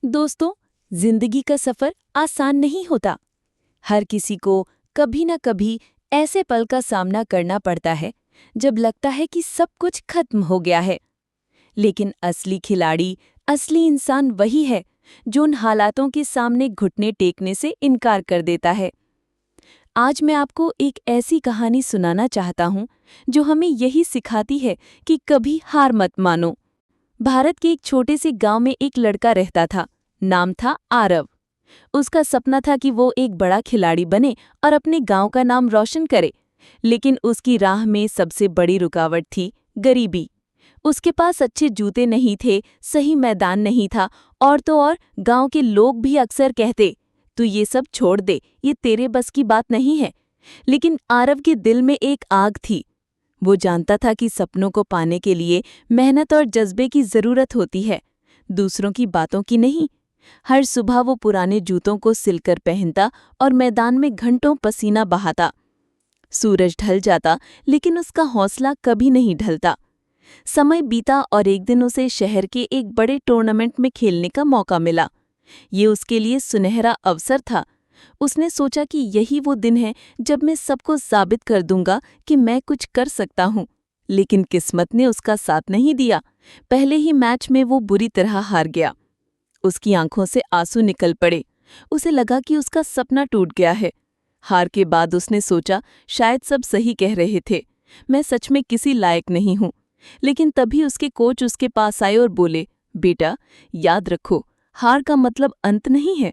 दोस्तों, जिंदगी का सफर आसान नहीं होता। हर किसी को कभी ना कभी ऐसे पल का सामना करना पड़ता है जब लगता है कि सब कुछ खत्म हो गया है। लेकिन असली खिलाड़ी, असली इंसान वही है जो उन हालातों के सामने घुटने टेकने से इनकार कर देता है। आज मैं आपको एक ऐसी कहानी सुनाना चाहता हूँ जो हमें यही सिखाती है कि कभी हार मत मानो। भारत के एक छोटे से गांव में एक लड़का रहता था। नाम था आरव। उसका सपना था कि वो एक बड़ा खिलाड़ी बने और अपने गांव का नाम रोशन करे। लेकिन उसकी राह में सबसे बड़ी रुकावट थी गरीबी। उसके पास अच्छे जूते नहीं थे, सही मैदान नहीं था, और तो और गांव के लोग भी अक्सर कहते, तू ये सब छोड़ दे, ये तेरे बस की बात नहीं है। लेकिन आरव के दिल में एक आग थी। वो जानता था कि सपनों को पाने के लिए मेहनत और जज्बे की जरूरत होती है, दूसरों की बातों की नहीं। हर सुबह वो पुराने जूतों को सिलकर पहनता और मैदान में घंटों पसीना बहाता। सूरज ढल जाता, लेकिन उसका हौसला कभी नहीं ढलता। समय बीता और एक दिन उसे शहर के एक बड़े टूर्नामेंट में खेलने का मौका मिला। ये उसके लिए सुनहरा अवसर था। उसने सोचा कि यही वो दिन है जब मैं सबको साबित कर दूंगा कि मैं कुछ कर सकता हूँ। लेकिन किस्मत ने उसका साथ नहीं दिया। पहले ही मैच में वो बुरी तरह हार गया। उसकी आंखों से आंसू निकल पड़े। उसे लगा कि उसका सपना टूट गया है। हार के बाद उसने सोचा, शायद सब सही कह रहे थे, मैं सच में किसी लायक नहीं हूँ। लेकिन तभी उसके कोच उसके पास आए और बोले, बेटा, याद रखो, हार का मतलब अंत नहीं है।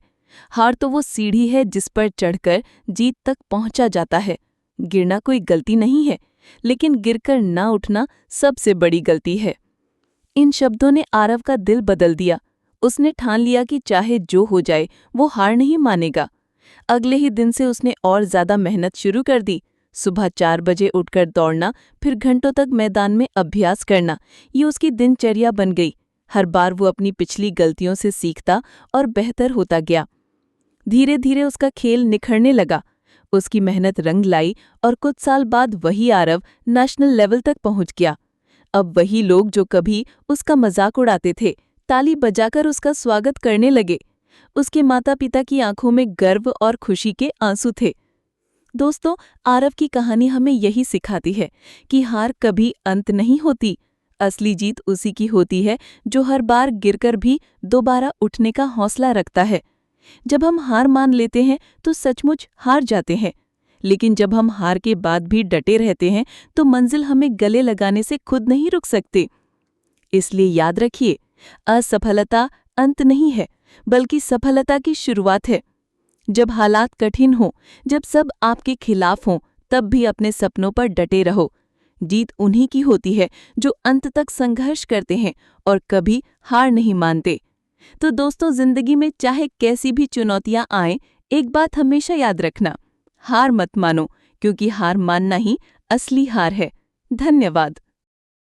हार तो वो सीढ़ी है जिस पर चढ़कर जीत तक पहुंचा जाता है। गिरना कोई गलती नहीं है, लेकिन गिरकर ना उठना सबसे बड़ी गलती है। इन शब्दों ने आरव का दिल बदल दिया। उसने ठान लिया कि चाहे जो हो जाए वो हार नहीं मानेगा। अगले ही दिन से उसने और ज्यादा मेहनत शुरू कर दी। सुबह 4 बजे उठकर दौड़ना, फिर घंटों तक मैदान में अभ्यास करना, ये उसकी दिनचर्या बन गई। हर बार वो अपनी पिछली गलतियों से सीखता और बेहतर होता गया। धीरे धीरे उसका खेल निखरने लगा। उसकी मेहनत रंग लाई और कुछ साल बाद वही आरव नेशनल लेवल तक पहुंच गया। अब वही लोग जो कभी उसका मजाक उड़ाते थे, ताली बजाकर उसका स्वागत करने लगे। उसके माता पिता की आंखों में गर्व और खुशी के आंसू थे। दोस्तों, आरव की कहानी हमें यही सिखाती है कि हार कभी अंत नहीं होती। असली जीत उसी की होती है जो हर बार गिरकर भी दोबारा उठने का हौसला रखता है। जब हम हार मान लेते हैं तो सचमुच हार जाते हैं, लेकिन जब हम हार के बाद भी डटे रहते हैं तो मंजिल हमें गले लगाने से खुद नहीं रुक सकते। इसलिए याद रखिए, असफलता अंत नहीं है, बल्कि सफलता की शुरुआत है। जब हालात कठिन हों, जब सब आपके खिलाफ हों, तब भी अपने सपनों पर डटे रहो। जीत उन्हीं की होती है जो अंत तक संघर्ष करते हैं और कभी हार नहीं मानते। तो दोस्तों, जिंदगी में चाहे कैसी भी चुनौतियां आएं, एक बात हमेशा याद रखना, हार मत मानो, क्योंकि हार मानना ही असली हार है। धन्यवाद।